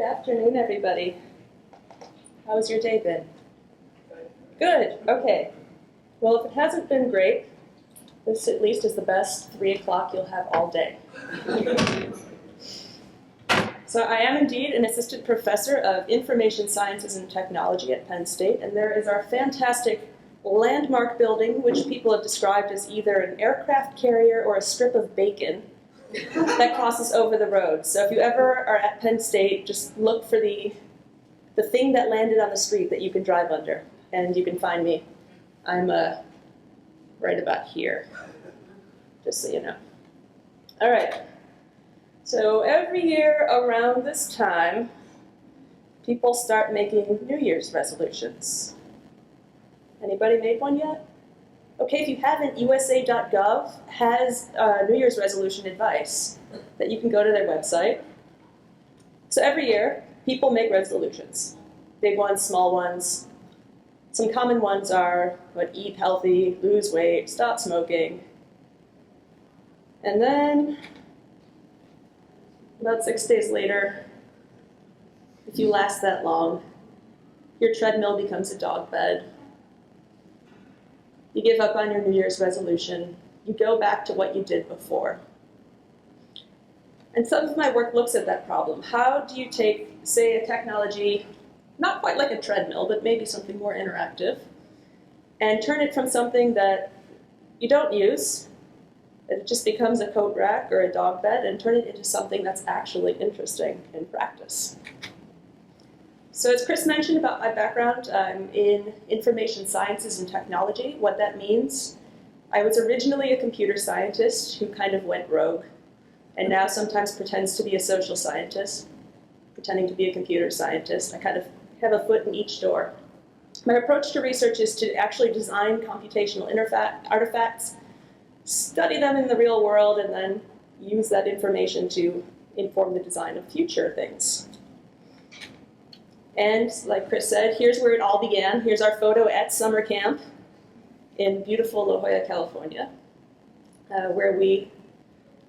afternoon, everybody. How's your day been? Good, okay. Well, if it hasn't been great, this at least is the best 3 o'clock you'll have all day. So I am indeed an assistant professor of information sciences and technology at Penn State, and there is our fantastic landmark building, which people have described as either an aircraft carrier or a strip of bacon that crosses over the road. So if you ever are at Penn State, just look for the thing that landed on the street that you can drive under, and you can find me. I'm right about here, just so you know. All right. So every year around this time, people start making New Year's resolutions. Anybody made one yet? Okay, if you haven't, USA.gov has New Year's resolution advice that you can go to their website. So every year, people make resolutions. Big ones, small ones. Some common ones are eat healthy, lose weight, stop smoking. And then, about 6 days later, if you last that long, your treadmill becomes a dog bed. You give up on your New Year's resolution. You go back to what you did before. And some of my work looks at that problem. How do you take, say, a technology, not quite like a treadmill, but maybe something more interactive, and turn it from something that you don't use, that it just becomes a coat rack or a dog bed, and turn it into something that's actually interesting in practice. So as Chris mentioned about my background, I'm in information sciences and technology. What that means, I was originally a computer scientist who kind of went rogue, and now sometimes pretends to be a social scientist, pretending to be a computer scientist. I kind of have a foot in each door. My approach to research is to actually design computational artifacts, study them in the real world, and then use that information to inform the design of future things. And like Chris said, here's where it all began. Here's our photo at summer camp in beautiful La Jolla, California, where we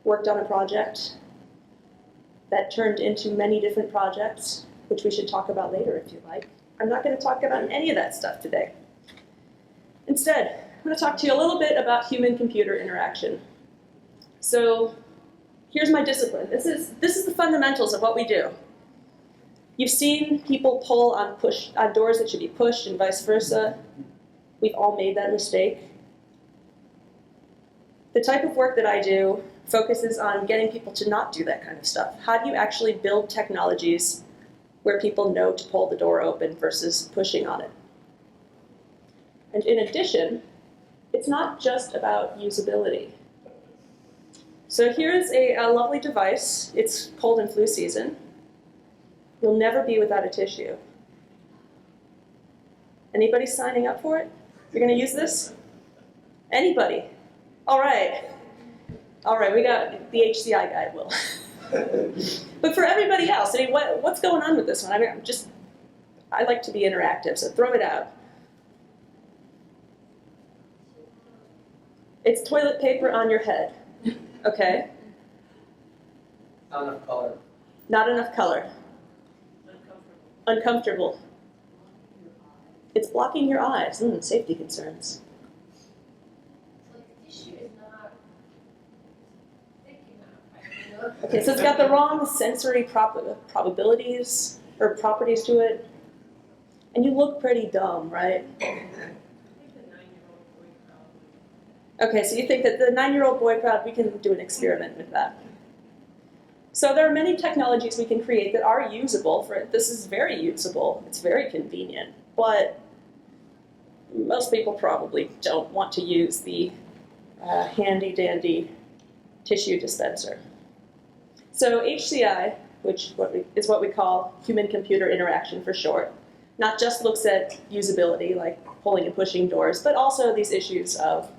worked on a project that turned into many different projects, which we should talk about later if you like. I'm not going to talk about any of that stuff today. Instead, I'm going to talk to you a little bit about human-computer interaction. So here's my discipline. This is the fundamentals of what we do. You've seen people pull on doors that should be pushed and vice versa. We've all made that mistake. The type of work that I do focuses on getting people to not do that kind of stuff. How do you actually build technologies where people know to pull the door open versus pushing on it? And in addition, it's not just about usability. So here's a lovely device. It's cold and flu season. You'll never be without a tissue. Anybody signing up for it? You're going to use this? Anybody? All right. All right, we got the HCI guy, Will. But for everybody else, I mean, what's going on with this one? I mean, I like to be interactive, so throw it out. It's toilet paper on your head. Okay. Not enough color. Not enough color. Uncomfortable. It's blocking your eyes. Safety concerns. So the tissue is not thick enough. Okay, so it's got the wrong sensory probabilities or properties to it. And you look pretty dumb, right? Okay, so you think that the 9-year-old boy crowd, we can do an experiment with that. So there are many technologies we can create that are usable. This is very usable. It's very convenient. But most people probably don't want to use the handy-dandy tissue dispenser. So HCI, which is what we call human-computer interaction for short, not just looks at usability, like pulling and pushing doors, but also these issues of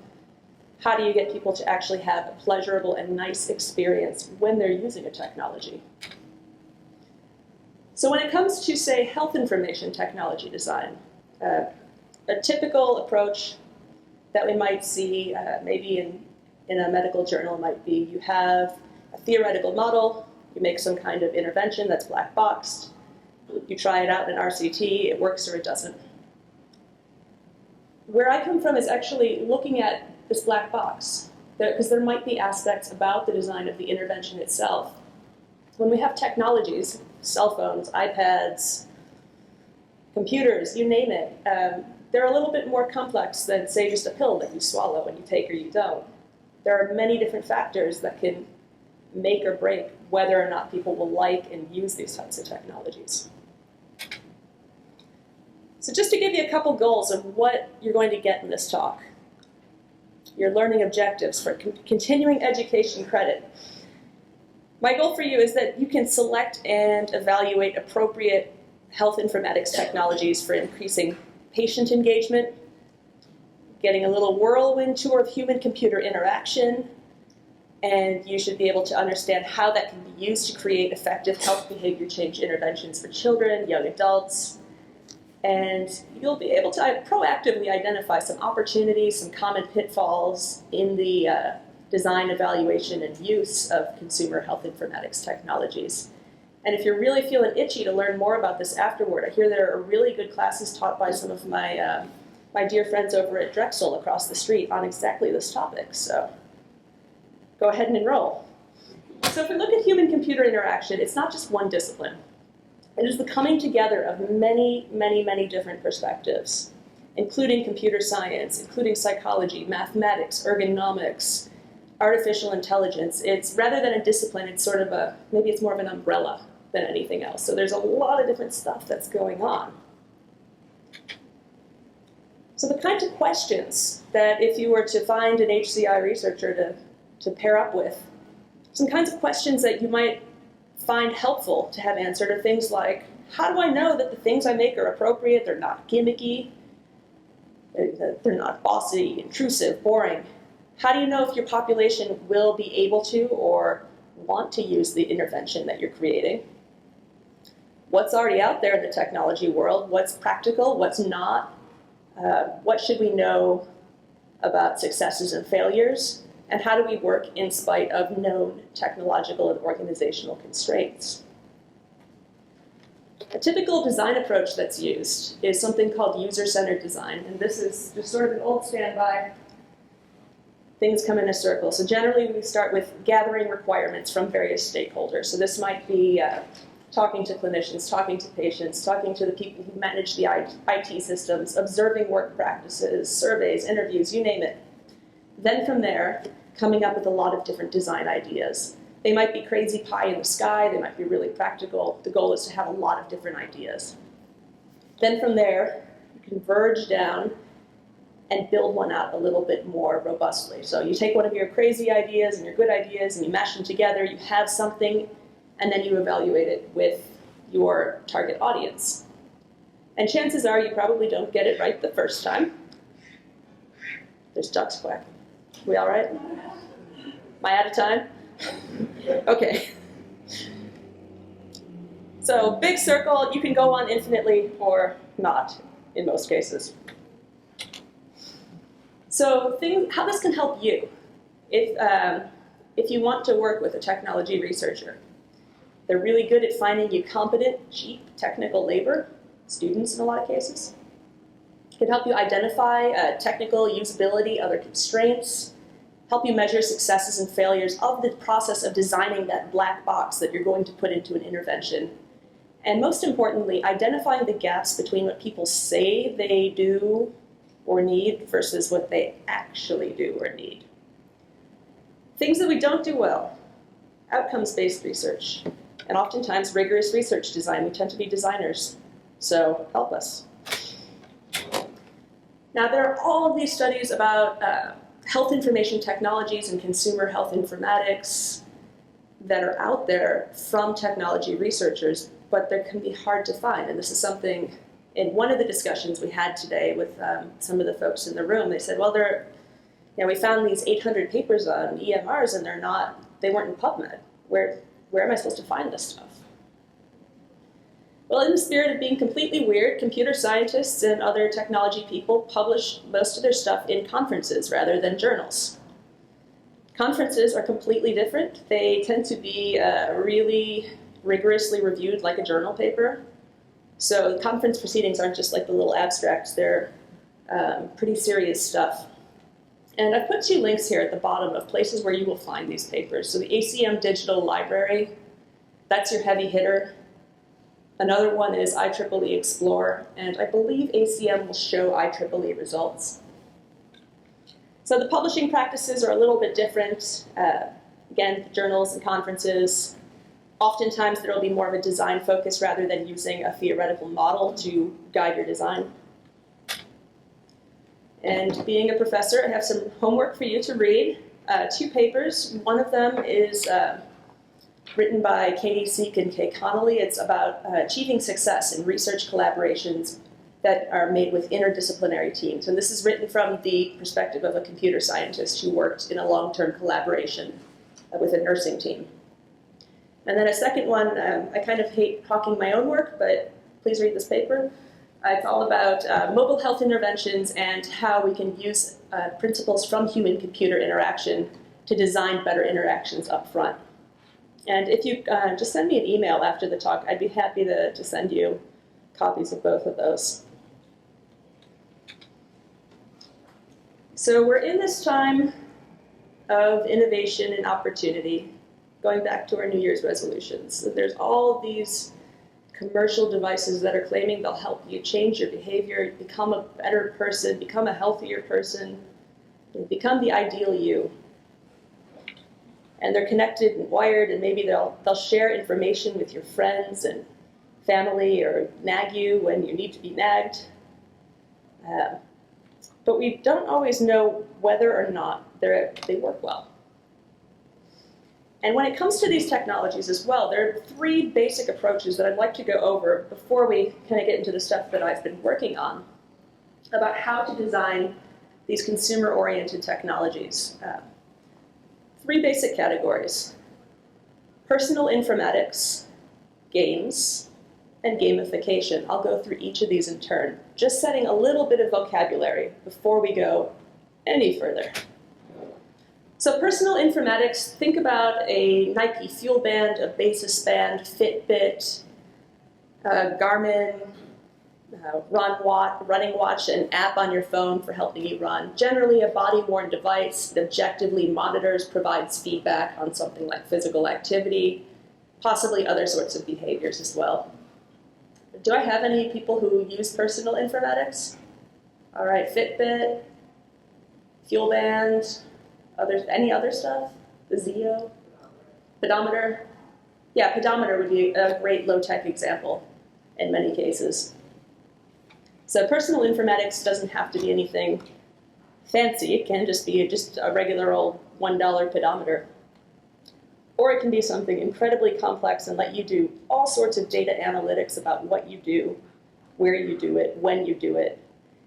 how do you get people to actually have a pleasurable and nice experience when they're using a technology? So when it comes to, say, health information technology design, a typical approach that we might see maybe in a medical journal might be you have a theoretical model, you make some kind of intervention that's black boxed, You try it out in an RCT, it works or it doesn't. Where I come from is actually looking at this black box, because there might be aspects about the design of the intervention itself. When we have technologies, cell phones, iPads, computers, you name it, they're a little bit more complex than, say, just a pill that you swallow and you take or you don't. There are many different factors that can make or break whether or not people will like and use these types of technologies. So just to give you a couple goals of what you're going to get in this talk. Your learning objectives for continuing education credit. My goal for you is that you can select and evaluate appropriate health informatics technologies for increasing patient engagement, getting a little whirlwind tour of human-computer interaction, and you should be able to understand how that can be used to create effective health behavior change interventions for children, young adults, and you'll be able to proactively identify some opportunities, some common pitfalls in the design, evaluation, and use of consumer health informatics technologies. And if you're really feeling itchy to learn more about this afterward, I hear there are really good classes taught by some of my, my dear friends over at Drexel across the street on exactly this topic. So go ahead and enroll. So if we look at human-computer interaction, it's not just one discipline. It is the coming together of many, many, many different perspectives, including computer science, including psychology, mathematics, ergonomics, artificial intelligence. It's rather than a discipline, it's sort of a, maybe it's more of an umbrella than anything else. So there's a lot of different stuff that's going on. So the kinds of questions that if you were to find an HCI researcher to pair up with, some kinds of questions that you might find helpful to have answered are things like, how do I know that the things I make are appropriate, they're not gimmicky, they're not bossy, intrusive, boring? How do you know if your population will be able to or want to use the intervention that you're creating? What's already out there in the technology world? What's practical? What's not? What should we know about successes and failures? And how do we work in spite of known technological and organizational constraints? A typical design approach that's used is something called user-centered design. And this is just sort of an old standby. Things come in a circle. So generally, we start with gathering requirements from various stakeholders. So this might be talking to clinicians, talking to patients, talking to the people who manage the IT systems, observing work practices, surveys, interviews, you name it. Then from there, coming up with a lot of different design ideas. They might be crazy pie in the sky, they might be really practical. The goal is to have a lot of different ideas. Then from there, you converge down and build one out a little bit more robustly. So you take one of your crazy ideas and your good ideas and you mash them together, you have something, and then you evaluate it with your target audience. And chances are you probably don't get it right the first time. There's ducks quacking. We all right? Am I out of time? Okay. So big circle, you can go on infinitely or not in most cases. So how this can help you if you want to work with a technology researcher. They're really good at finding you competent, cheap technical labor, students in a lot of cases. It can help you identify technical usability, other constraints, help you measure successes and failures of the process of designing that black box that you're going to put into an intervention. And most importantly, identifying the gaps between what people say they do or need versus what they actually do or need. Things that we don't do well, outcomes-based research, and oftentimes rigorous research design. We tend to be designers, so help us. Now, there are all of these studies about health information technologies and consumer health informatics that are out there from technology researchers, but they can be hard to find. And this is something, in one of the discussions we had today with some of the folks in the room, they said, well, we found these 800 papers on EMRs and they weren't in PubMed. Where am I supposed to find this stuff? Well, in the spirit of being completely weird, computer scientists and other technology people publish most of their stuff in conferences rather than journals. Conferences are completely different. They tend to be really rigorously reviewed like a journal paper. So the conference proceedings aren't just like the little abstracts, they're pretty serious stuff. And I've put 2 links here at the bottom of places where you will find these papers. So the ACM Digital Library, that's your heavy hitter. Another one is IEEE Explore, and I believe ACM will show IEEE results. So the publishing practices are a little bit different. Again, journals and conferences. Oftentimes there will be more of a design focus rather than using a theoretical model to guide your design. And being a professor, I have some homework for you to read. 2 papers. One of them is written by Katie Seek and Kay Connolly. It's about achieving success in research collaborations that are made with interdisciplinary teams. And this is written from the perspective of a computer scientist who worked in a long-term collaboration with a nursing team. And then a second one, I kind of hate hawking my own work, but please read this paper. It's all about mobile health interventions and how we can use principles from human-computer interaction to design better interactions up front. And if you just send me an email after the talk, I'd be happy to send you copies of both of those. So we're in this time of innovation and opportunity, going back to our New Year's resolutions. So there's all of these commercial devices that are claiming they'll help you change your behavior, become a better person, become a healthier person, and become the ideal you. And they're connected and wired, and maybe they'll share information with your friends and family or nag you when you need to be nagged. But we don't always know whether or not they work well. And when it comes to these technologies as well, there are 3 basic approaches that I'd like to go over before we kind of get into the stuff that I've been working on about how to design these consumer-oriented technologies. 3 basic categories: personal informatics, games, and gamification. I'll go through each of these in turn, just setting a little bit of vocabulary before we go any further. So personal informatics, think about a Nike Fuel Band, a Basis Band, Fitbit, Garmin, running watch, an app on your phone for helping you run. Generally a body-worn device that objectively monitors, provides feedback on something like physical activity, possibly other sorts of behaviors as well. Do I have any people who use personal informatics? All right, Fitbit, Fuel Band, any other stuff? The Zeo? Pedometer? Yeah, pedometer would be a great low-tech example in many cases. So personal informatics doesn't have to be anything fancy. It can just be just a regular old $1 pedometer. Or it can be something incredibly complex and let you do all sorts of data analytics about what you do, where you do it, when you do it.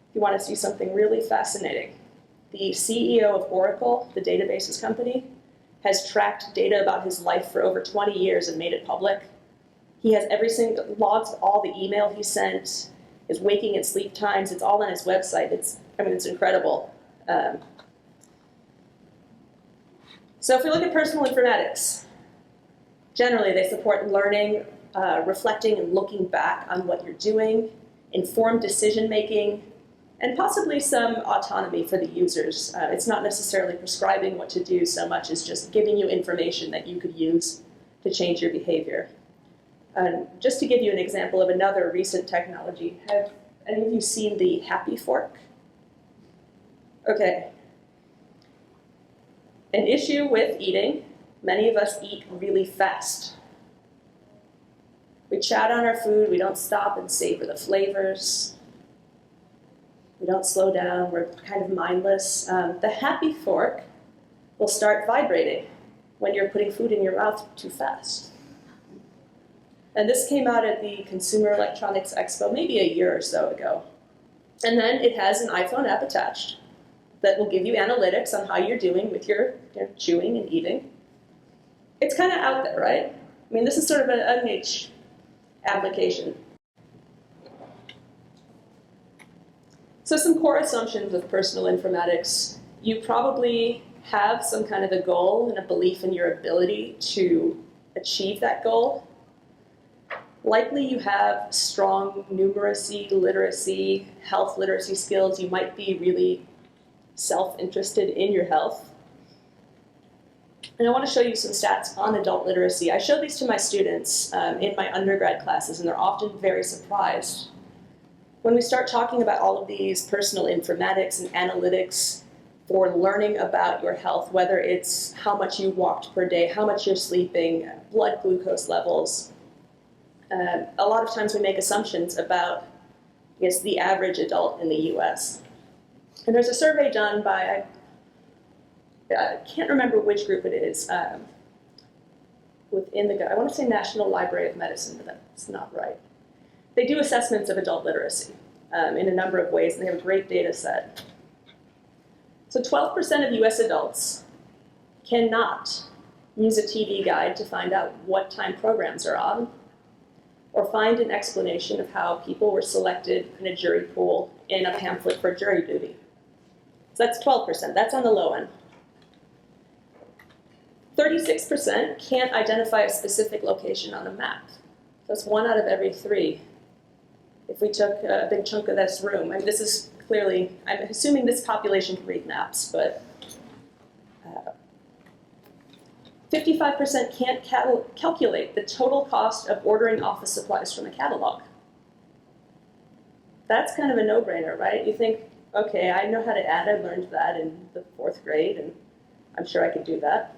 If you want to see something really fascinating, the CEO of Oracle, the databases company, has tracked data about his life for over 20 years and made it public. He has logs all the email he sent, his waking and sleep times. It's all on his website. It's incredible. So if we look at personal informatics, generally they support learning, reflecting and looking back on what you're doing, informed decision-making, and possibly some autonomy for the users. It's not necessarily prescribing what to do so much as just giving you information that you could use to change your behavior. Just to give you an example of another recent technology, have any of you seen the Happy Fork? Okay. An issue with eating, many of us eat really fast. We chat on our food, we don't stop and savor the flavors. We don't slow down, we're kind of mindless. The Happy Fork will start vibrating when you're putting food in your mouth too fast. And this came out at the Consumer Electronics Expo maybe a year or so ago. And then it has an iPhone app attached that will give you analytics on how you're doing with your chewing and eating. It's kind of out there, right? I mean, this is sort of a niche application. So some core assumptions of personal informatics. You probably have some kind of a goal and a belief in your ability to achieve that goal. likely you have strong numeracy, literacy, health literacy skills. You might be really self-interested in your health. And I want to show you some stats on adult literacy. I show these to my students in my undergrad classes, and they're often very surprised. When we start talking about all of these personal informatics and analytics for learning about your health, whether it's how much you walked per day, how much you're sleeping, blood glucose levels, a lot of times we make assumptions about, I guess, the average adult in the US. And there's a survey done by, I can't remember which group it is, within I want to say National Library of Medicine, but that's not right. They do assessments of adult literacy in a number of ways, and they have a great data set. So 12% of US adults cannot use a TV guide to find out what time programs are on, or find an explanation of how people were selected in a jury pool in a pamphlet for jury duty. So that's 12%. That's on the low end. 36% can't identify a specific location on a map. That's 1 out of every 3. If we took a big chunk of this room, I mean, this is clearly, I'm assuming this population can read maps, but 55% can't calculate the total cost of ordering office supplies from a catalog. That's kind of a no-brainer, right? You think, okay, I know how to add, I learned that in the 4th grade, and I'm sure I could do that.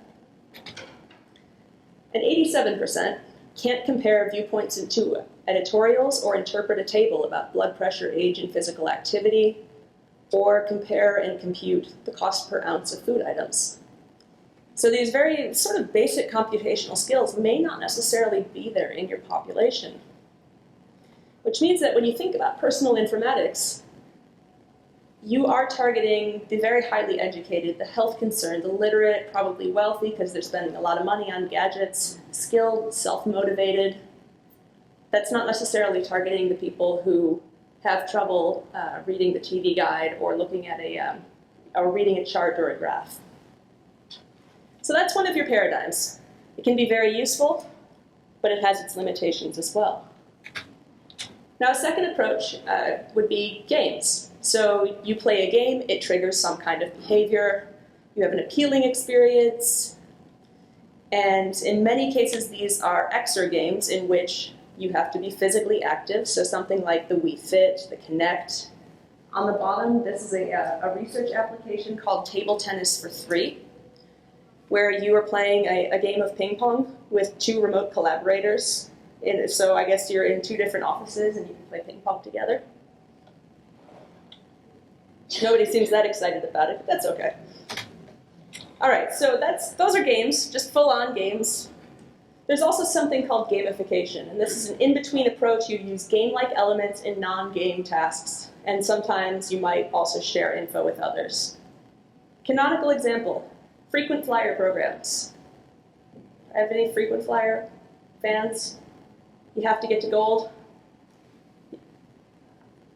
And 87% can't compare viewpoints into editorials or interpret a table about blood pressure, age, and physical activity, or compare and compute the cost per ounce of food items. So these very sort of basic computational skills may not necessarily be there in your population, which means that when you think about personal informatics, you are targeting the very highly educated, the health concerned, the literate, probably wealthy because they're spending a lot of money on gadgets, skilled, self-motivated. That's not necessarily targeting the people who have trouble reading the TV guide or looking at or reading a chart or a graph. So that's one of your paradigms. It can be very useful, but it has its limitations as well. Now, a second approach would be games. So you play a game, it triggers some kind of behavior, you have an appealing experience, and in many cases these are exergames in which you have to be physically active, so something like the Wii Fit, the Kinect. On the bottom, this is a research application called Table Tennis for 3, where you are playing a game of ping pong with 2 remote collaborators. So I guess you're in 2 different offices and you can play ping pong together. Nobody seems that excited about it, but that's okay. All right, so those are games, just full-on games. There's also something called gamification, and this is an in-between approach. You use game-like elements in non-game tasks, and sometimes you might also share info with others. Canonical example, frequent flyer programs. Have any frequent flyer fans? You have to get to gold.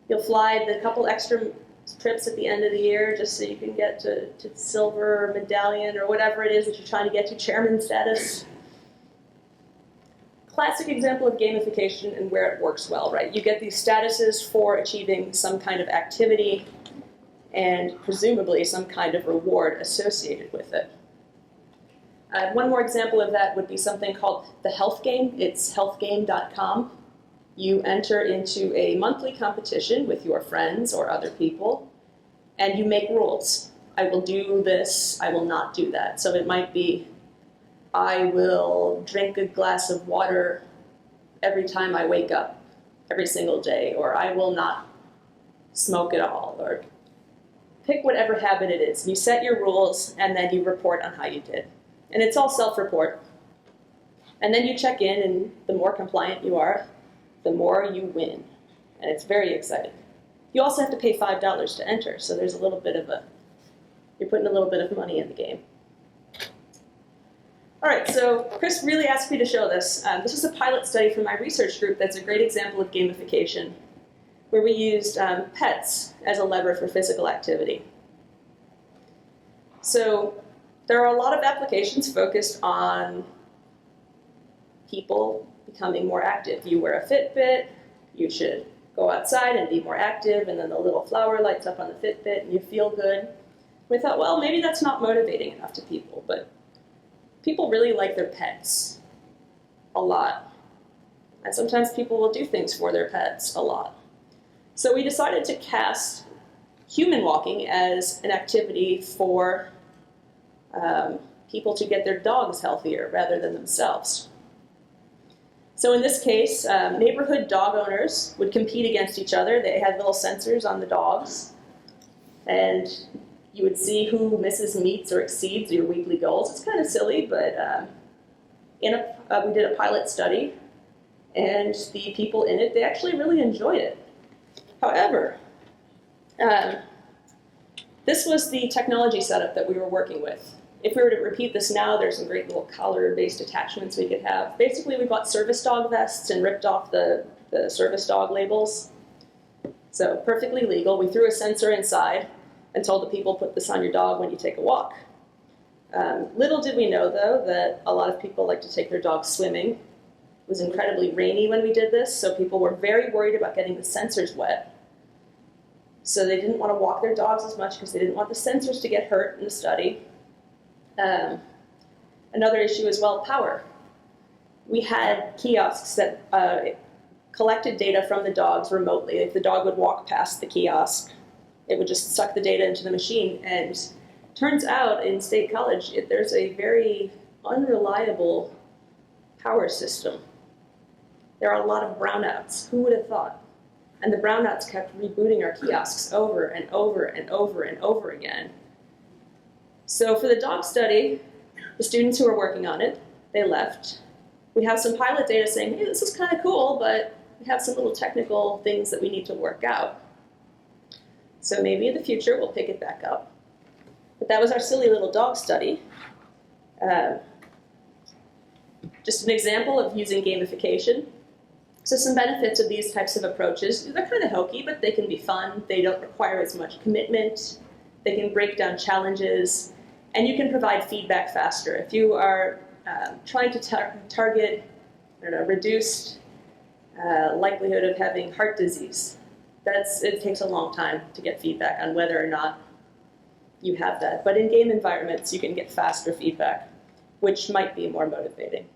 You'll fly the couple extra trips at the end of the year just so you can get to silver medallion or whatever it is that you're trying to get to, chairman status. Classic example of gamification and where it works well, right? You get these statuses for achieving some kind of activity and presumably some kind of reward associated with it. One more example of that would be something called the health game. It's healthgame.com. You enter into a monthly competition with your friends or other people, and you make rules. I will do this, I will not do that. So it might be, I will drink a glass of water every time I wake up, every single day, or I will not smoke at all, or pick whatever habit it is. You set your rules, and then you report on how you did. And it's all self-report. And then you check in, and the more compliant you are, the more you win. And it's very exciting. You also have to pay $5 to enter, so there's a little bit of you're putting a little bit of money in the game. All right, so Chris really asked me to show this. This is a pilot study from my research group that's a great example of gamification, where we used pets as a lever for physical activity. So there are a lot of applications focused on people becoming more active. You wear a Fitbit, you should go outside and be more active, and then the little flower lights up on the Fitbit and you feel good. We thought, well, maybe that's not motivating enough to people, but people really like their pets a lot. And sometimes people will do things for their pets a lot. So we decided to cast human walking as an activity for people to get their dogs healthier rather than themselves. So in this case, neighborhood dog owners would compete against each other. They had little sensors on the dogs, and you would see who misses, meets, or exceeds your weekly goals. It's kind of silly, but we did a pilot study, and the people in it, they actually really enjoyed it. However, this was the technology setup that we were working with. If we were to repeat this now, there's some great little collar-based attachments we could have. Basically, we bought service dog vests and ripped off the service dog labels. So perfectly legal. We threw a sensor inside and told the people, put this on your dog when you take a walk. Little did we know, though, that a lot of people like to take their dogs swimming. It was incredibly rainy when we did this, so people were very worried about getting the sensors wet. So they didn't want to walk their dogs as much because they didn't want the sensors to get hurt in the study. Another issue is, well, power. We had kiosks that collected data from the dogs remotely. If the dog would walk past the kiosk, it would just suck the data into the machine. And turns out in State College, there's a very unreliable power system. There are a lot of brownouts. Who would have thought? And the brownouts kept rebooting our kiosks over and over and over and over again. So for the dog study, the students who were working on it, they left. We have some pilot data saying, hey, this is kind of cool, but we have some little technical things that we need to work out. So maybe in the future, we'll pick it back up. But that was our silly little dog study. Just an example of using gamification. So some benefits of these types of approaches, they're kind of hokey, but they can be fun. They don't require as much commitment. They can break down challenges, and you can provide feedback faster. If you are trying to target reduced likelihood of having heart disease, it takes a long time to get feedback on whether or not you have that. But in game environments, you can get faster feedback, which might be more motivating.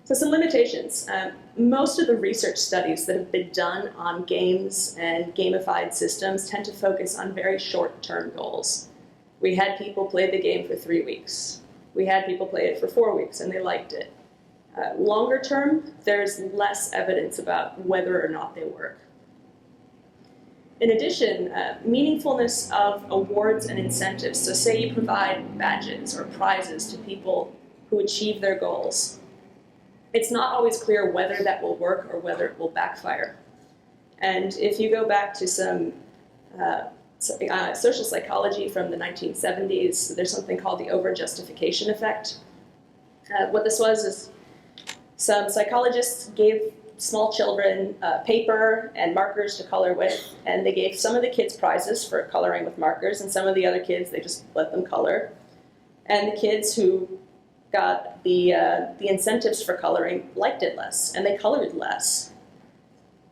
So some limitations. Most of the research studies that have been done on games and gamified systems tend to focus on very short-term goals. We had people play the game for 3 weeks. We had people play it for 4 weeks, and they liked it. Longer term, there's less evidence about whether or not they work. In addition, meaningfulness of awards and incentives. So say you provide badges or prizes to people who achieve their goals. It's not always clear whether that will work or whether it will backfire. And if you go back to some social psychology from the 1970s, there's something called the over-justification effect. What this was is some psychologists gave small children paper and markers to color with, and they gave some of the kids prizes for coloring with markers, and some of the other kids, they just let them color. And the kids who got the incentives for coloring liked it less, and they colored less.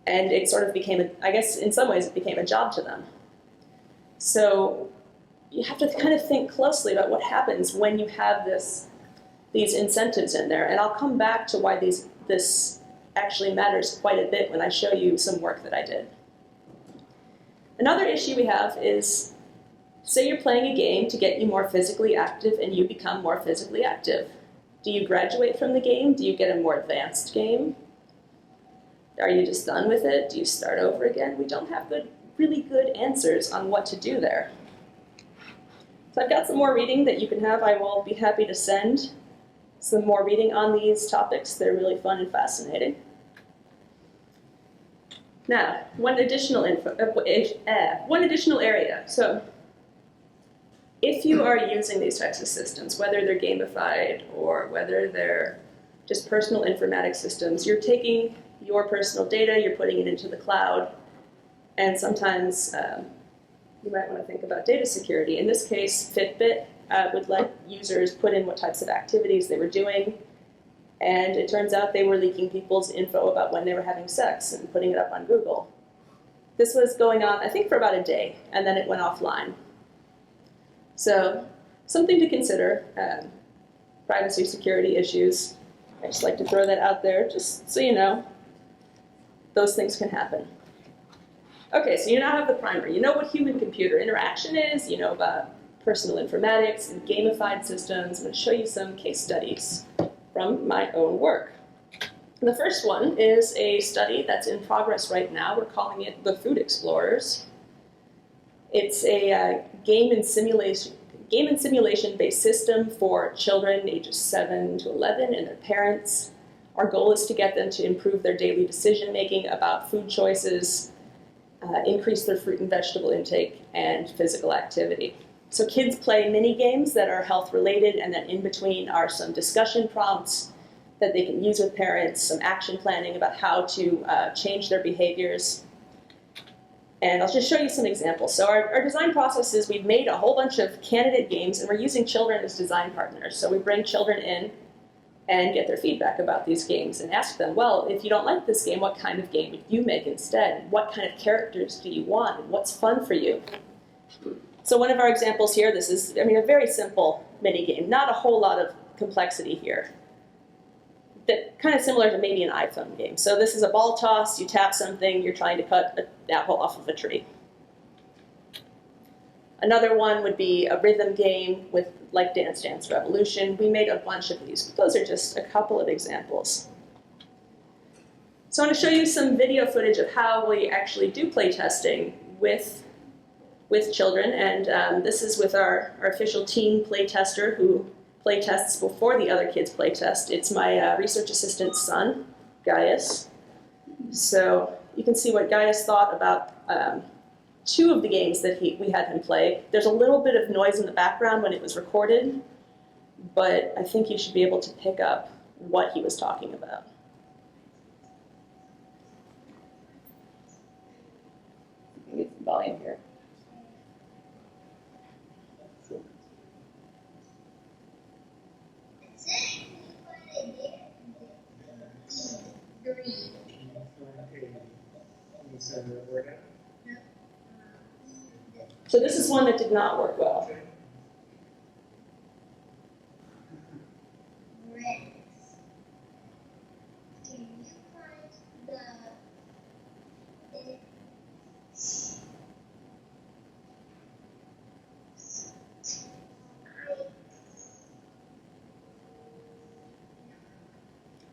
And it sort of became, I guess in some ways, it became a job to them. So you have to kind of think closely about what happens when you have these incentives in there. And I'll come back to why this actually matters quite a bit when I show you some work that I did. Another issue we have is, say you're playing a game to get you more physically active and you become more physically active. Do you graduate from the game? Do you get a more advanced game? Are you just done with it? Do you start over again? We don't have really good answers on what to do there. So I've got some more reading that you can have. I will be happy to send some more reading on these topics. They're really fun and fascinating. Now, one additional area. So if you are using these types of systems, whether they're gamified or whether they're just personal informatics systems, you're taking your personal data, you're putting it into the cloud, and sometimes you might want to think about data security. In this case, Fitbit would let users put in what types of activities they were doing. And it turns out they were leaking people's info about when they were having sex and putting it up on Google. This was going on, I think, for about a day, and then it went offline. So, something to consider, privacy security issues. I just like to throw that out there, just so you know. Those things can happen. Okay, so you now have the primer. You know what human-computer interaction is. You know about personal informatics and gamified systems. I'm going to show you some case studies from my own work. The first one is a study that's in progress right now. We're calling it the Food Explorers. It's a game and simulation-based system for children ages 7 to 11 and their parents. Our goal is to get them to improve their daily decision-making about food choices, increase their fruit and vegetable intake, and physical activity. So kids play mini games that are health-related, and then in between are some discussion prompts that they can use with parents, some action planning about how to change their behaviors. And I'll just show you some examples. So our design process is we've made a whole bunch of candidate games, and we're using children as design partners. So we bring children in and get their feedback about these games and ask them, well, if you don't like this game, what kind of game would you make instead? What kind of characters do you want? And what's fun for you? So one of our examples here, this is, a very simple mini game, not a whole lot of complexity here. Kind of similar to maybe an iPhone game. So this is a ball toss, you tap something, you're trying to cut an apple off of a tree. Another one would be a rhythm game with like Dance Dance Revolution. We made a bunch of these. Those are just a couple of examples. So I want to show you some video footage of how we actually do playtesting with children. And this is with our official team playtester who playtests before the other kids playtest. It's my research assistant's son, Gaius. So you can see what Gaius thought about two of the games that we had him play. There's a little bit of noise in the background when it was recorded, but I think you should be able to pick up what he was talking about. Get some volume here. So this is one that did not work well.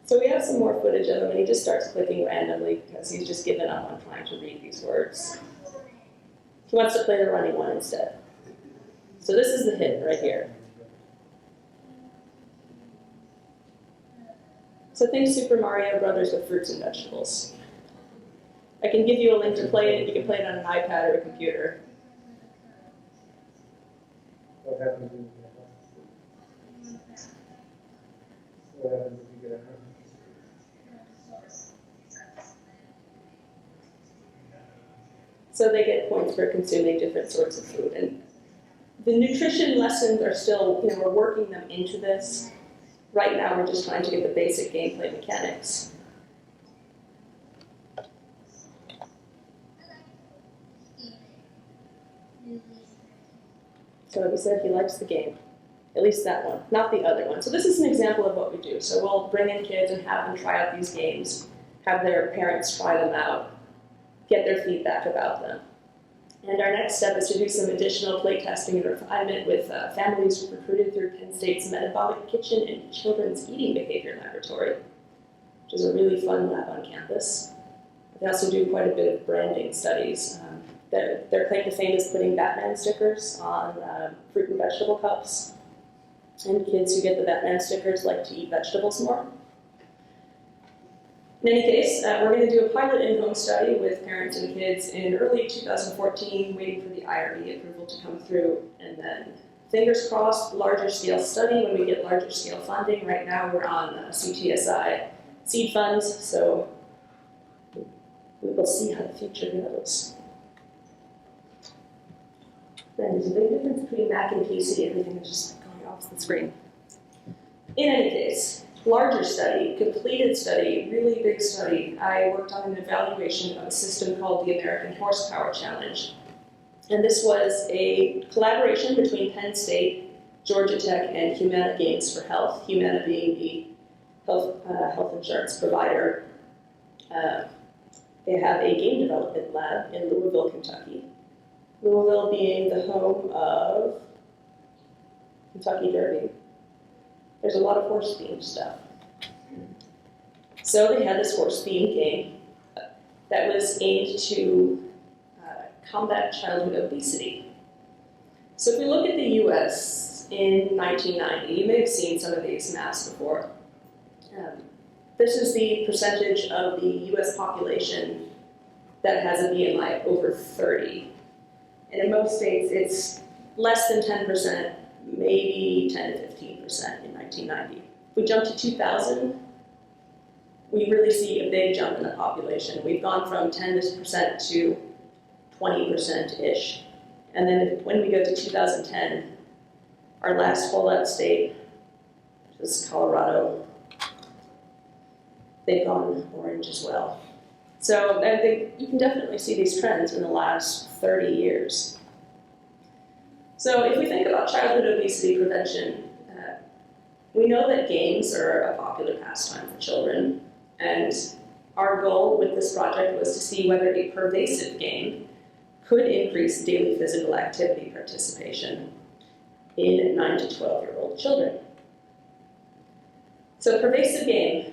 So we have some more footage of him, and he just starts clicking randomly because he's just given up on trying to read these words. He wants to play the running one instead. So this is the hit right here. So think Super Mario Brothers with fruits and vegetables. I can give you a link to play it. You can play it on an iPad or a computer. What happens if you get a So they get points for consuming different sorts of food. And the nutrition lessons are still, we're working them into this. Right now, we're just trying to get the basic gameplay mechanics. So like I said, he likes the game. At least that one, not the other one. So this is an example of what we do. So we'll bring in kids and have them try out these games, have their parents try them out, get their feedback about them. And our next step is to do some additional play testing and refinement with families recruited through Penn State's Metabolic Kitchen and Children's Eating Behavior Laboratory, which is a really fun lab on campus. They also do quite a bit of branding studies. Their claim to fame is putting Batman stickers on fruit and vegetable cups. And kids who get the Batman stickers like to eat vegetables more. In any case, we're going to do a pilot in-home study with parents and kids in early 2014, waiting for the IRB approval to come through, and then fingers crossed, larger scale study when we get larger scale funding. Right now we're on CTSI seed funds, so we will see how the future goes. Then there's a big difference between Mac and PC. Everything is just going off the screen. In any case, larger study, completed study, really big study. I worked on an evaluation of a system called the American Horsepower Challenge. And this was a collaboration between Penn State, Georgia Tech, and Humana Games for Health, Humana being the health insurance provider. They have a game development lab in Louisville, Kentucky. Louisville being the home of Kentucky Derby. There's a lot of horse-themed stuff. So they had this horse-themed game that was aimed to combat childhood obesity. So if we look at the US in 1990, you may have seen some of these maps before. This is the percentage of the US population that has a BMI over 30. And in most states, it's less than 10%, maybe 10 to 15% in 1990. If we jump to 2000, we really see a big jump in the population. We've gone from 10% to 20%-ish. And then when we go to 2010, our last fallout state, which is Colorado, they've gone orange as well. So I think you can definitely see these trends in the last 30 years. So if we think about childhood obesity prevention, we know that games are a popular pastime for children, and our goal with this project was to see whether a pervasive game could increase daily physical activity participation in 9 to 12-year-old children. So pervasive game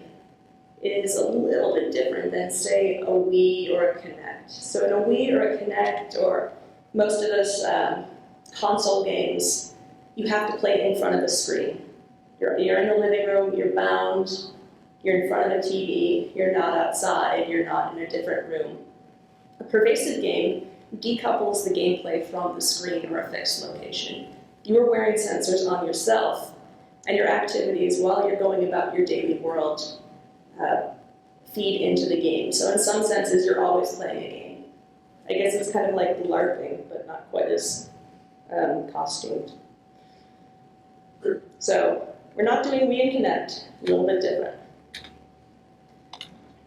is a little bit different than, say, a Wii or a Kinect. So in a Wii or a Kinect, or most of those console games, you have to play in front of the screen. You're in the living room, you're bound, you're in front of a TV, you're not outside, you're not in a different room. A pervasive game decouples the gameplay from the screen or a fixed location. You're wearing sensors on yourself, and your activities while you're going about your daily world feed into the game. So in some senses, you're always playing a game. I guess it's kind of like LARPing, but not quite as costumed. So we're not doing Wii and Kinect, a little bit different.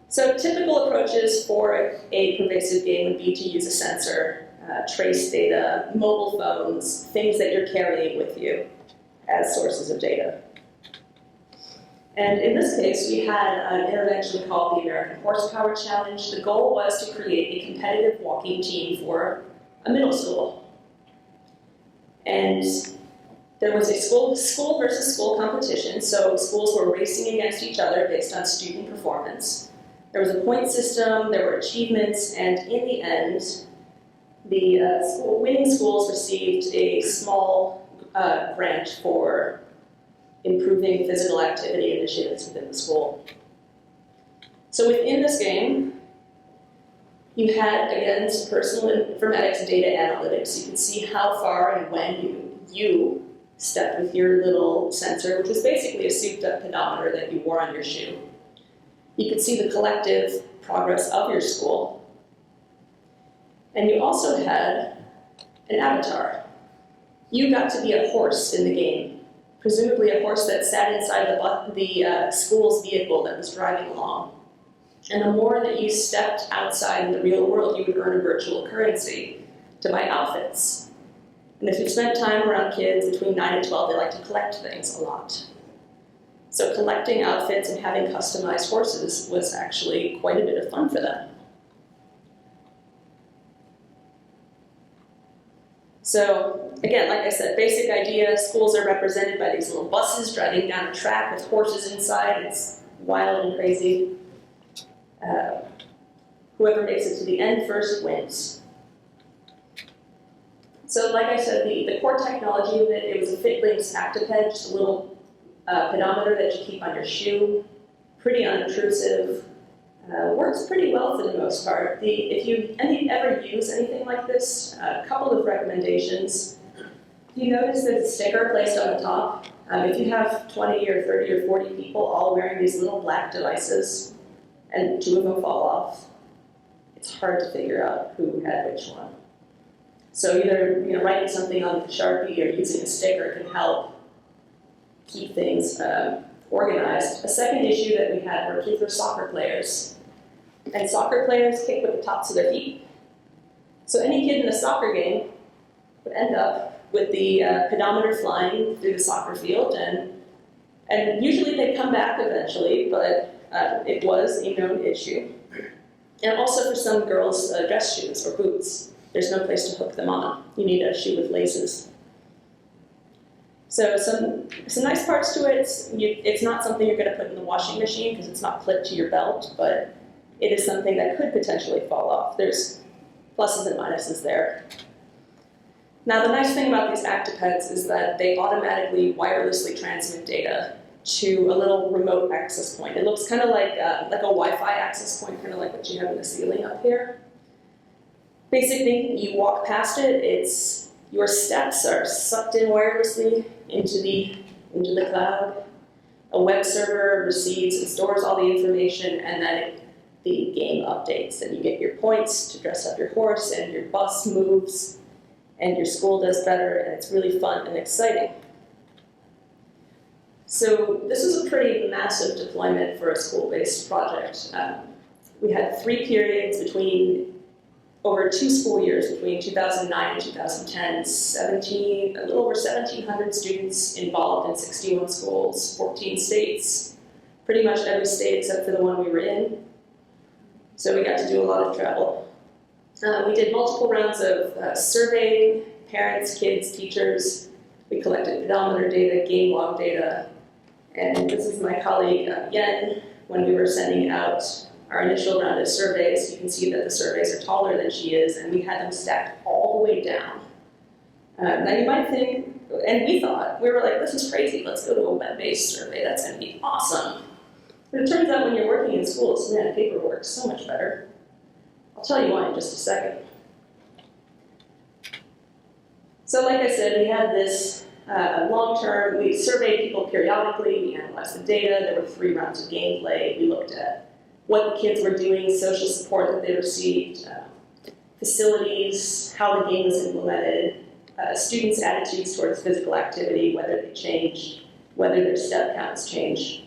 So typical approaches for a pervasive game would be to use a sensor, trace data, mobile phones, things that you're carrying with you as sources of data. And in this case, we had an intervention called the American Horsepower Challenge. The goal was to create a competitive walking team for a middle school. And there was a school versus school competition, so schools were racing against each other based on student performance. There was a point system, there were achievements, and in the end, the winning schools received a small grant for improving physical activity initiatives within the school. So within this game, you had, again, some personal informatics data analytics. You could see how far and when you stepped with your little sensor, which was basically a souped-up pedometer that you wore on your shoe. You could see the collective progress of your school. And you also had an avatar. You got to be a horse in the game, presumably a horse that sat inside the school's vehicle that was driving along. And the more that you stepped outside in the real world, you would earn a virtual currency to buy outfits. And if you spent time around kids between 9 and 12, they like to collect things a lot. So collecting outfits and having customized horses was actually quite a bit of fun for them. So again, like I said, basic idea, schools are represented by these little buses driving down a track with horses inside. It's wild and crazy. Whoever makes it to the end first wins. So like I said, the core technology of it was a Fitlinxx Actiped, just a little pedometer that you keep on your shoe, pretty unobtrusive, works pretty well for the most part. If you ever use anything like this, a couple of recommendations. You notice there's a sticker placed on the top. If you have 20 or 30 or 40 people all wearing these little black devices, and 2 of them fall off, it's hard to figure out who had which one. So either writing something on the Sharpie or using a sticker can help keep things organized. A second issue that we had were kids were soccer players. And soccer players kick with the tops of their feet. So any kid in a soccer game would end up with the pedometer flying through the soccer field, and usually they'd come back eventually, but it was a known issue. And also for some girls, dress shoes or boots. There's no place to hook them on. You need a shoe with laces. So some nice parts to it. It's not something you're going to put in the washing machine because it's not clipped to your belt, but it is something that could potentially fall off. There's pluses and minuses there. Now, the nice thing about these Actipeds is that they automatically wirelessly transmit data to a little remote access point. It looks kind of like a Wi-Fi access point, kind of like what you have in the ceiling up here. Basically, you walk past it, your steps are sucked in wirelessly into the cloud. A web server receives and stores all the information, and then the game updates, and you get your points to dress up your horse, and your bus moves, and your school does better, and it's really fun and exciting. So this was a pretty massive deployment for a school-based project. We had 3 periods over 2 school years, between 2009 and 2010, a little over 1,700 students involved in 61 schools, 14 states, pretty much every state except for the one we were in. So we got to do a lot of travel. We did multiple rounds of surveying, parents, kids, teachers. We collected pedometer data, game log data, and this is my colleague, Yen, when we were sending out our initial round of surveys. You can see that the surveys are taller than she is, and we had them stacked all the way down. Now you might think, and we were like, this is crazy, let's go to a web-based survey, that's going to be awesome. But it turns out when you're working in schools, man, paper works so much better. I'll tell you why in just a second. So like I said, we had this long-term, we surveyed people periodically, we analyzed the data, there were 3 rounds of gameplay, we looked at what the kids were doing, social support that they received, facilities, how the game was implemented, students' attitudes towards physical activity, whether they changed, whether their step counts changed.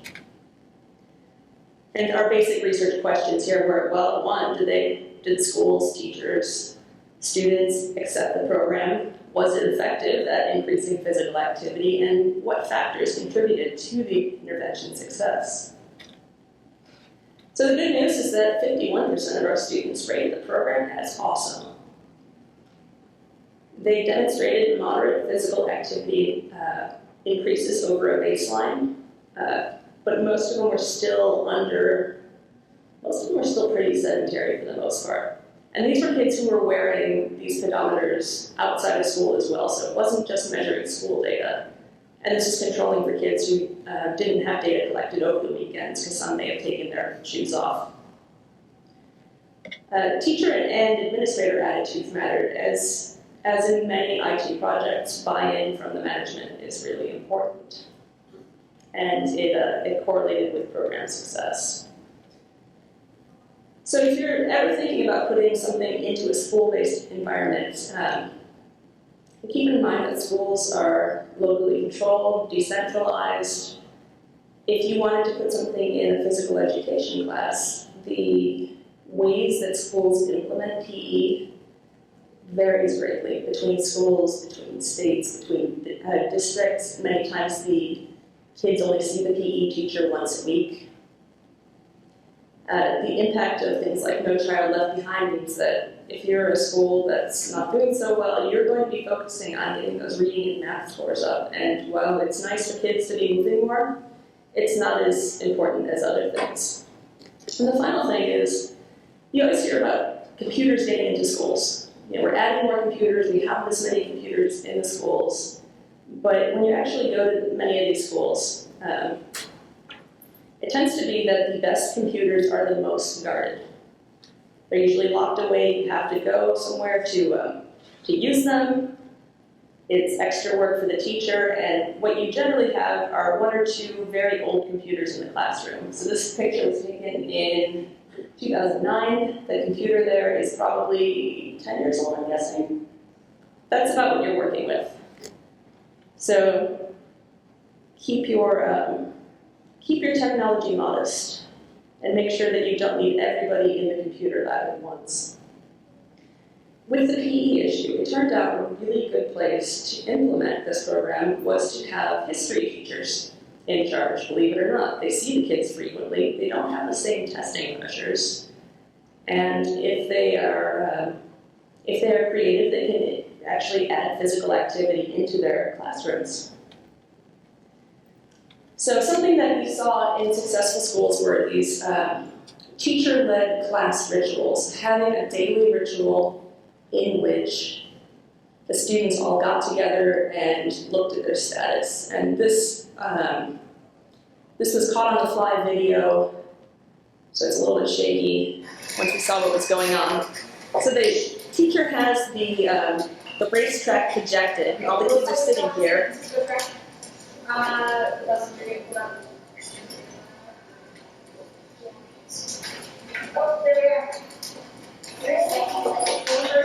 And our basic research questions here were, well, 1, did the schools, teachers, students accept the program? Was it effective at increasing physical activity? And what factors contributed to the intervention success? So the good news is that 51% of our students rated the program as awesome. They demonstrated moderate physical activity increases over a baseline, but most of them were still pretty sedentary for the most part. And these were kids who were wearing these pedometers outside of school as well, so it wasn't just measuring school data. And this is controlling for kids who didn't have data collected over the weekends, because some may have taken their shoes off. Teacher and administrator attitudes mattered. As in many IT projects, buy-in from the management is really important. And it correlated with program success. So if you're ever thinking about putting something into a school-based environment, keep in mind that schools are locally controlled, decentralized. If you wanted to put something in a physical education class, the ways that schools implement PE varies greatly between schools, between states, between districts. Many times the kids only see the PE teacher once a week. The impact of things like No Child Left Behind means that if you're a school that's not doing so well, you're going to be focusing on getting those reading and math scores up. And while it's nice for kids to be moving more, it's not as important as other things. And the final thing is, you always hear about computers getting into schools. We're adding more computers, we have this many computers in the schools. But when you actually go to many of these schools, it tends to be that the best computers are the most guarded. They're usually locked away. You have to go somewhere to use them. It's extra work for the teacher, and what you generally have are 1 or 2 very old computers in the classroom. So this picture was taken in 2009. The computer there is probably 10 years old, I'm guessing. That's about what you're working with. So keep your keep your technology modest and make sure that you don't need everybody in the computer lab at once. With the PE issue, it turned out a really good place to implement this program was to have history teachers in charge, believe it or not. They see the kids frequently, they don't have the same testing pressures, and if they are creative, they can actually add physical activity into their classrooms. So something that we saw in successful schools were these teacher-led class rituals, having a daily ritual in which the students all got together and looked at their status. And this was caught on the fly video, so it's a little bit shaky once we saw what was going on. So the teacher has the racetrack projected, and all the kids are sitting here.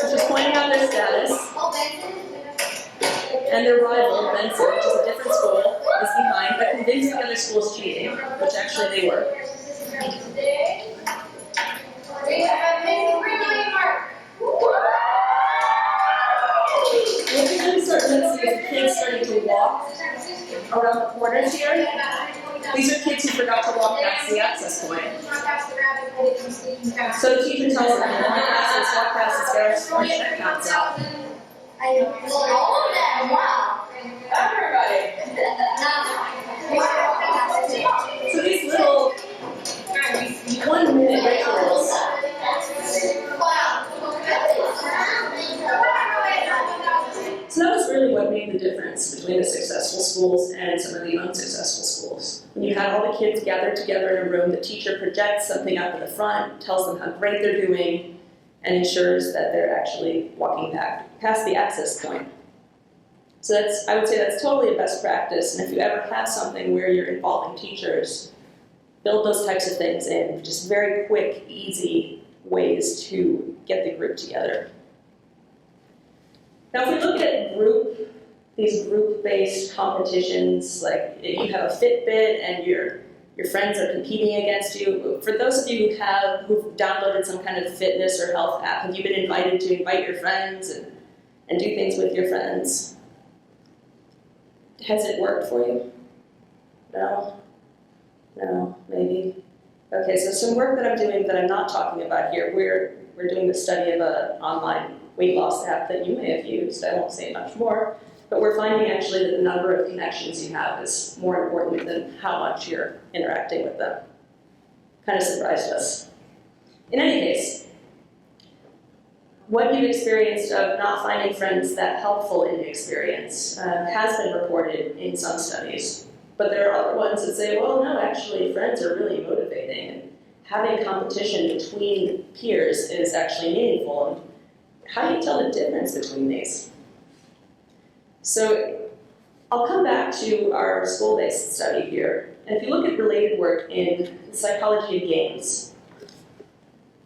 Just pointing out their status. And their rival, Benson, which is a different school, is behind, but convincing the other school's cheating, which actually they were. What you can start noticing is the kids starting to walk around the corners here. These are kids who forgot to walk past the access point. So the teacher tells them, walk past this, get our check counts out. All of them, wow. Everybody. So these little 1 minute rituals. So that was really what made the difference between the successful schools and some of the unsuccessful schools. When you had all the kids gathered together in a room, the teacher projects something up in the front, tells them how great they're doing, and ensures that they're actually walking past the access point. So I would say that's totally a best practice, and if you ever have something where you're involving teachers, build those types of things in, just very quick, easy ways to get the group together. Now, if we look at these group-based competitions, like you have a Fitbit and your friends are competing against you. For those of you who've downloaded some kind of fitness or health app, have you been invited to invite your friends and do things with your friends? Has it worked for you? No? No, maybe. Okay, so some work that I'm doing that I'm not talking about here, we're doing the study of an online weight loss app that you may have used. I won't say much more, but we're finding actually that the number of connections you have is more important than how much you're interacting with them. Kind of surprised us. In any case, what you've experienced of not finding friends that helpful in the experience has been reported in some studies. But there are other ones that say, well, no, actually, friends are really motivating, and having competition between peers is actually meaningful. And how do you tell the difference between these? So I'll come back to our school-based study here. And if you look at related work in the psychology of games,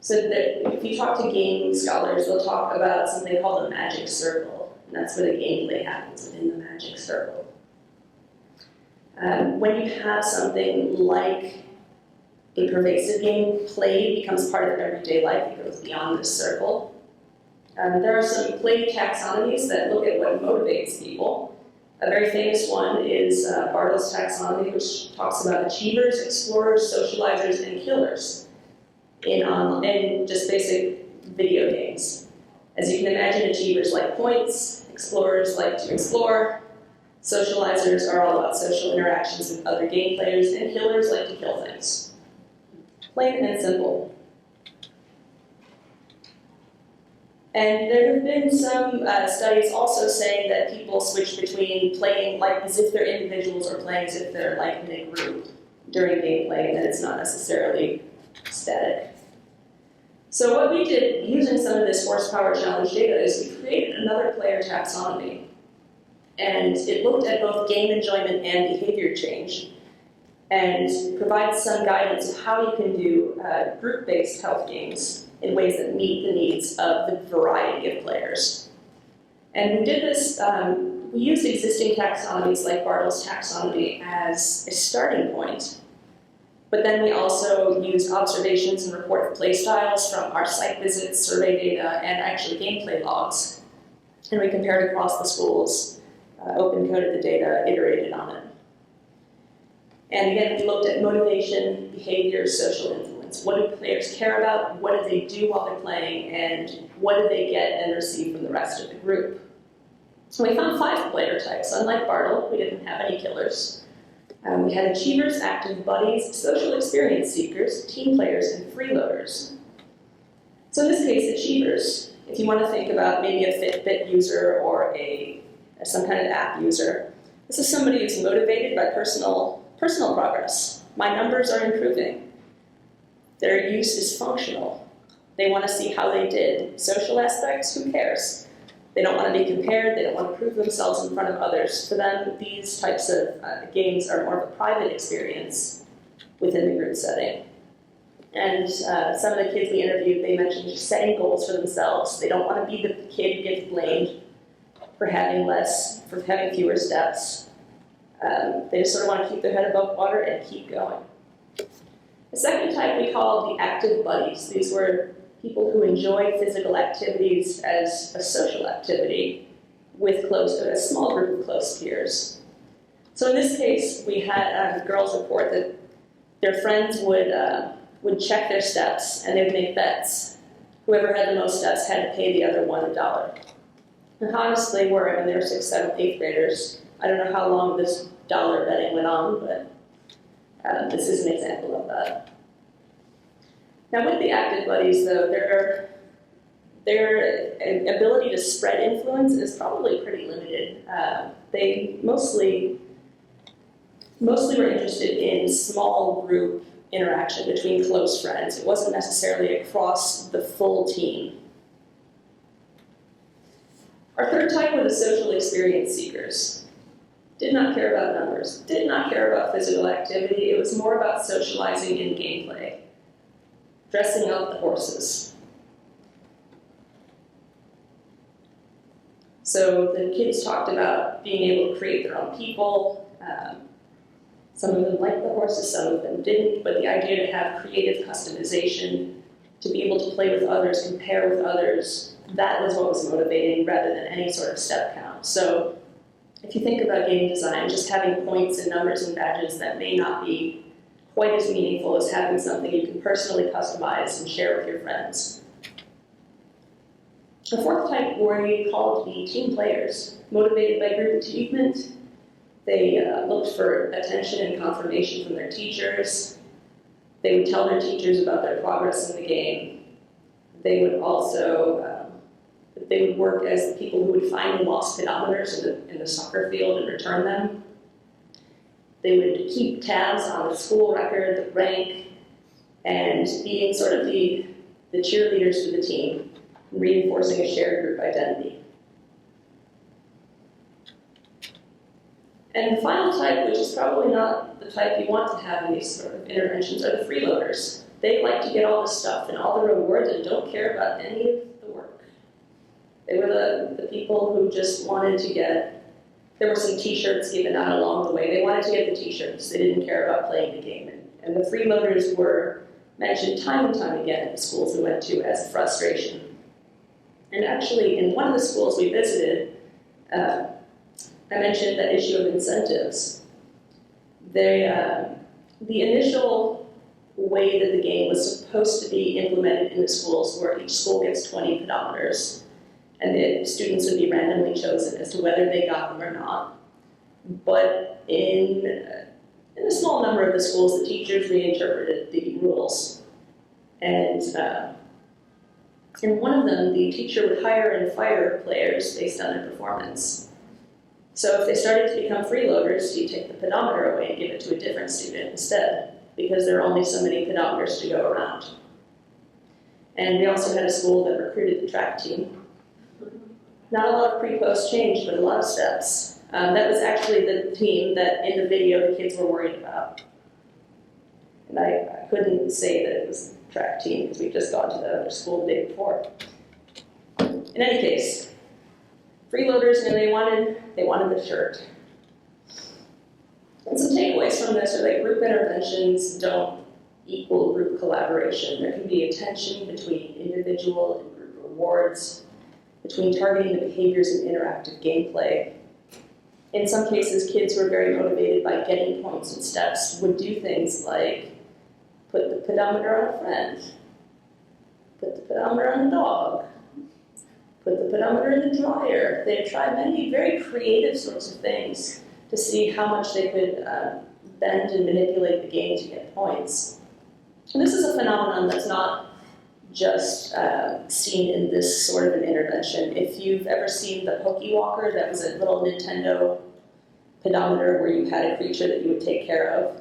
so that if you talk to game scholars, they'll talk about something called the magic circle. And that's where the gameplay happens, within the magic circle. When you have something like a pervasive game, play becomes part of everyday life. It goes beyond this circle. There are some play taxonomies that look at what motivates people. A very famous one is Bartle's taxonomy, which talks about achievers, explorers, socializers, and killers in just basic video games. As you can imagine, achievers like points, explorers like to explore, socializers are all about social interactions with other game players, and killers like to kill things. Plain and simple. And there have been some studies also saying that people switch between playing like as if they're individuals or playing as if they're like in a group during gameplay, and that it's not necessarily static. So what we did using some of this horsepower challenge data is we created another player taxonomy. And it looked at both game enjoyment and behavior change, and provides some guidance of how you can do group-based health games in ways that meet the needs of the variety of players. And we did this, we used existing taxonomies like Bartle's taxonomy as a starting point, But then we also used observations and reported play styles from our site visits, survey data, and actually gameplay logs. And we compared across the schools, open coded the data, iterated on it. And again, we looked at motivation, behavior, social influence. What do players care about? What do they do while they're playing? And what do they get and receive from the rest of the group? So we found 5 player types. Unlike Bartle, we didn't have any killers. We had achievers, active buddies, social experience seekers, team players, and freeloaders. So in this case, achievers, if you want to think about maybe a Fitbit user or some kind of app user, this is somebody who's motivated by personal progress. My numbers are improving. Their use is functional. They want to see how they did. Social aspects, who cares? They don't want to be compared. They don't want to prove themselves in front of others. For them, these types of games are more of a private experience within the group setting. And some of the kids we interviewed, they mentioned just setting goals for themselves. They don't want to be the kid who gets blamed for having fewer steps. They just sort of want to keep their head above water and keep going. The second type we called the active buddies. These were people who enjoy physical activities as a social activity with a small group of close peers. So in this case, we had girls report that their friends would check their steps and they would make bets. Whoever had the most steps had to pay the other one $1. And how honest they were when they were 6th, 7th, 8th graders. I don't know how long this dollar betting went on, but this is an example of that. Now with the active buddies, though, their ability to spread influence is probably pretty limited. They mostly were interested in small group interaction between close friends. It wasn't necessarily across the full team. Our third type were the social experience seekers. Did not care about numbers, did not care about physical activity. It was more about socializing in gameplay, dressing up the horses. So the kids talked about being able to create their own people. Some of them liked the horses, some of them didn't, but the idea to have creative customization, to be able to play with others, compare with others, that was what was motivating rather than any sort of step count. So if you think about game design, just having points and numbers and badges that may not be quite as meaningful as having something you can personally customize and share with your friends. The fourth type were we called the team players, motivated by group achievement. They looked for attention and confirmation from their teachers. They would tell their teachers about their progress in the game. They would also they would work as the people who would find lost pedometers in the soccer field and return them. They would keep tabs on the school record, the rank, and being sort of the cheerleaders for the team, reinforcing a shared group identity. And the final type, which is probably not the type you want to have in these sort of interventions, are the freeloaders. They like to get all the stuff and all the rewards and don't care about any of the work. They were the people who just wanted to get, there were some t-shirts given out along the way. They wanted to get the t-shirts. They didn't care about playing the game. And the freeloaders were mentioned time and time again at the schools we went to as a frustration. And actually, in one of the schools we visited, I mentioned that issue of incentives. The initial way that the game was supposed to be implemented in the schools, where each school gets 20 pedometers, and the students would be randomly chosen as to whether they got them or not. But in a small number of the schools, the teachers reinterpreted the rules. And in one of them, the teacher would hire and fire players based on their performance. So if they started to become freeloaders, you take the pedometer away and give it to a different student instead, because there are only so many pedometers to go around. And we also had a school that recruited the track team. Not a lot of pre-post change, but a lot of steps. That was actually the team that in the video the kids were worried about. And I couldn't say that it was the track team because we'd just gone to the other school the day before. In any case, freeloaders, they wanted the shirt. And some takeaways from this are that group interventions don't equal group collaboration. There can be a tension between individual and group rewards, between targeting the behaviors in interactive gameplay. In some cases, kids who are very motivated by getting points and steps would do things like put the pedometer on a friend, put the pedometer on the dog, put the pedometer in the dryer. They try many very creative sorts of things to see how much they could bend and manipulate the game to get points. And this is a phenomenon that's not just seen in this sort of an intervention. If you've ever seen the Pokey Walker, that was a little Nintendo pedometer where you had a creature that you would take care of.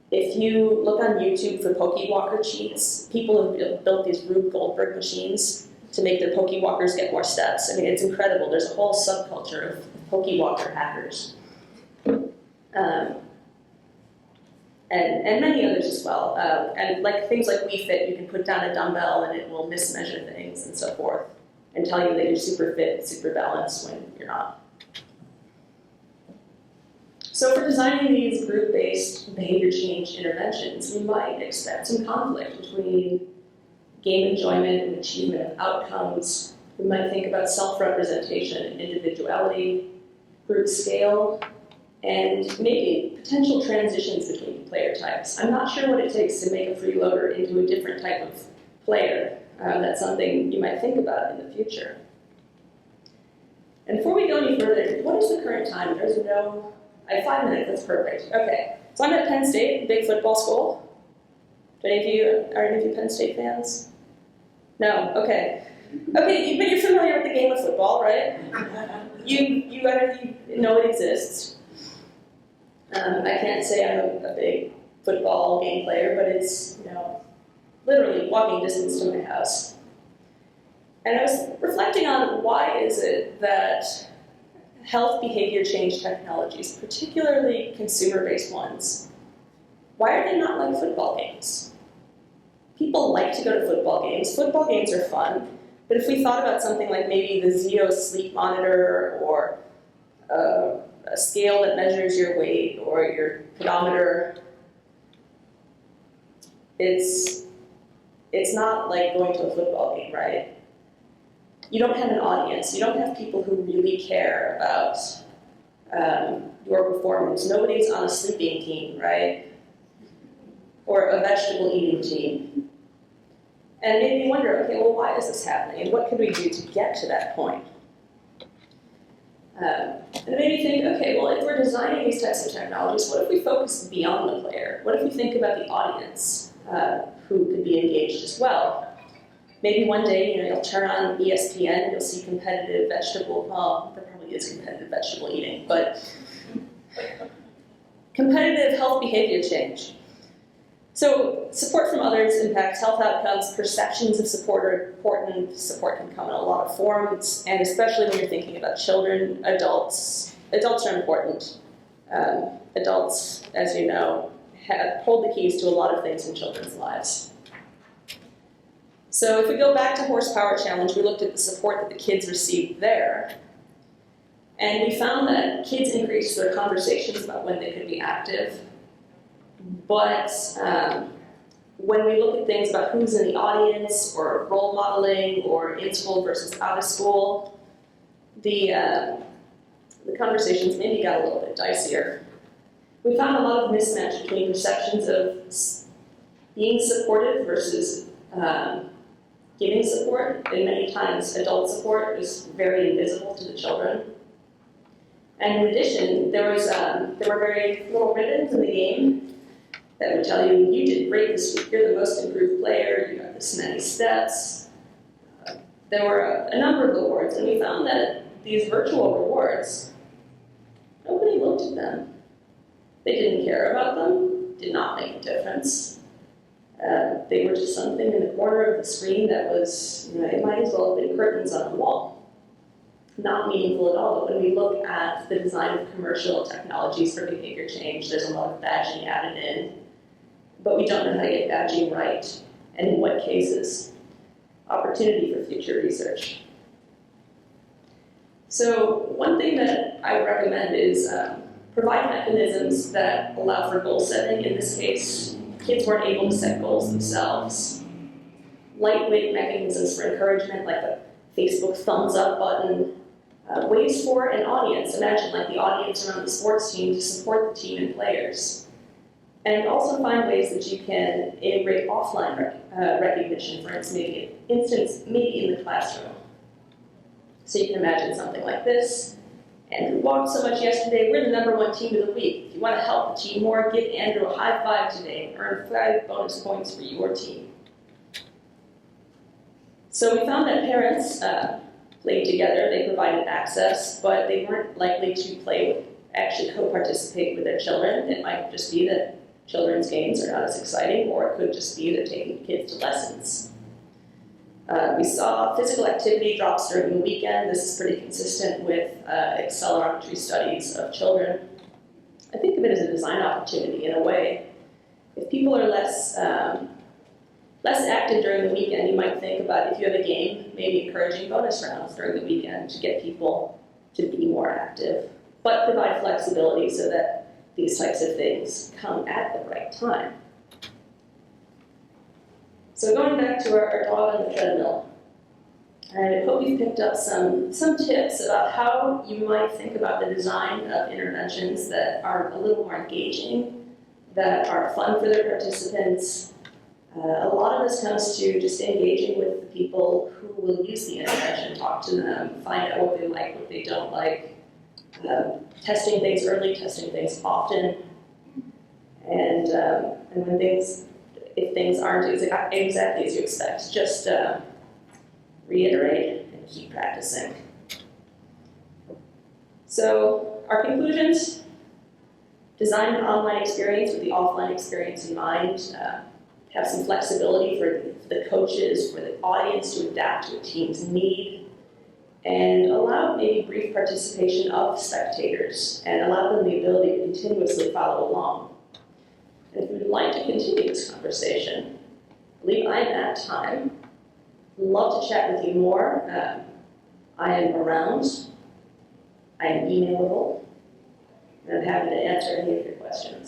If you look on YouTube for Pokey Walker cheats, people have built these Rube Goldberg machines to make their Pokey Walkers get more steps. I mean, it's incredible. There's a whole subculture of Pokey Walker hackers. And many others as well. And like things like Wii Fit, you can put down a dumbbell and it will mismeasure things and so forth, and tell you that you're super fit, super balanced when you're not. So for designing these group-based behavior change interventions, we might expect some conflict between game enjoyment and achievement of outcomes. We might think about self-representation and individuality, group scale, and maybe potential transitions between player types. I'm not sure what it takes to make a freeloader into a different type of player. That's something you might think about in the future. And before we go any further, what is the current time? I have 5 minutes, that's perfect. Okay, so I'm at Penn State, big football school. Are any of you Penn State fans? No, okay. Okay, but you're familiar with the game of football, right? You know it exists. I can't say I'm a big football game player, but it's, literally walking distance to my house. And I was reflecting on why is it that health behavior change technologies, particularly consumer-based ones, why are they not like football games? People like to go to football games. Football games are fun, but if we thought about something like maybe the Zeo sleep monitor or a scale that measures your weight or your pedometer, it's not like going to a football game, right? You don't have an audience. You don't have people who really care about your performance. Nobody's on a sleeping team, right? Or a vegetable eating team. And it made me wonder, okay, well, why is this happening? And what could we do to get to that point? And it made me think, okay, well, if we're designing these types of technologies, what if we focus beyond the player? What if we think about the audience who could be engaged as well? Maybe one day, you'll turn on ESPN and you'll see competitive vegetable, well, there probably is competitive vegetable eating, but competitive health behavior change. So support from others impacts health outcomes. Perceptions of support are important. Support can come in a lot of forms, and especially when you're thinking about children, adults are important. Adults, as you know, hold the keys to a lot of things in children's lives. So if we go back to Horsepower Challenge, we looked at the support that the kids received there. And we found that kids increased their conversations about when they could be active. But when we look at things about who's in the audience or role modeling or in school versus out of school, the conversations maybe got a little bit dicier. We found a lot of mismatch between perceptions of being supportive versus giving support, and many times adult support is very invisible to the children. And in addition, there were very little ribbons in the game that would tell you, you did great this week, you're the most improved player, you got this many steps. There were a number of awards, and we found that these virtual rewards, nobody looked at them. They didn't care about them, did not make a difference. They were just something in the corner of the screen that was, it might as well have been curtains on a wall. Not meaningful at all, but when we look at the design of commercial technologies for behavior change, there's a lot of badging added in, but we don't know how to get badging right, and in what cases. Opportunity for future research. So one thing that I would recommend is provide mechanisms that allow for goal setting, in this case, kids weren't able to set goals themselves. Lightweight mechanisms for encouragement, like the Facebook thumbs up button, ways for an audience. Imagine like the audience around the sports team to support the team and players. And also find ways that you can integrate offline recognition, for instance, maybe in the classroom. So you can imagine something like this. Andrew walked so much yesterday, we're the #1 team of the week. If you want to help the team more, give Andrew a high five today and earn 5 bonus points for your team. So we found that parents played together, they provided access, but they weren't likely to actually co-participate with their children. It might just be that children's games are not as exciting, or it could just be they're taking kids to lessons. We saw physical activity drops during the weekend. This is pretty consistent with accelerometry studies of children. I think of it as a design opportunity in a way. If people are less active during the weekend, you might think about, if you have a game, maybe encouraging bonus rounds during the weekend to get people to be more active, but provide flexibility so that these types of things come at the right time. So going back to our dog on the treadmill, I hope you've picked up some tips about how you might think about the design of interventions that are a little more engaging, that are fun for their participants. A lot of this comes to just engaging with the people who will use the intervention, talk to them, find out what they like, what they don't like, testing things early, testing things often, and if things aren't exactly as you expect, just reiterate and keep practicing. So our conclusions: design an online experience with the offline experience in mind. Have some flexibility for the coaches, for the audience to adapt to a team's need, and allow maybe brief participation of spectators, and allow them the ability to continuously follow along. And if you would like to continue this conversation, I believe I am at time. I'd love to chat with you more. I am around. I am emailable. And I'm happy to answer any of your questions.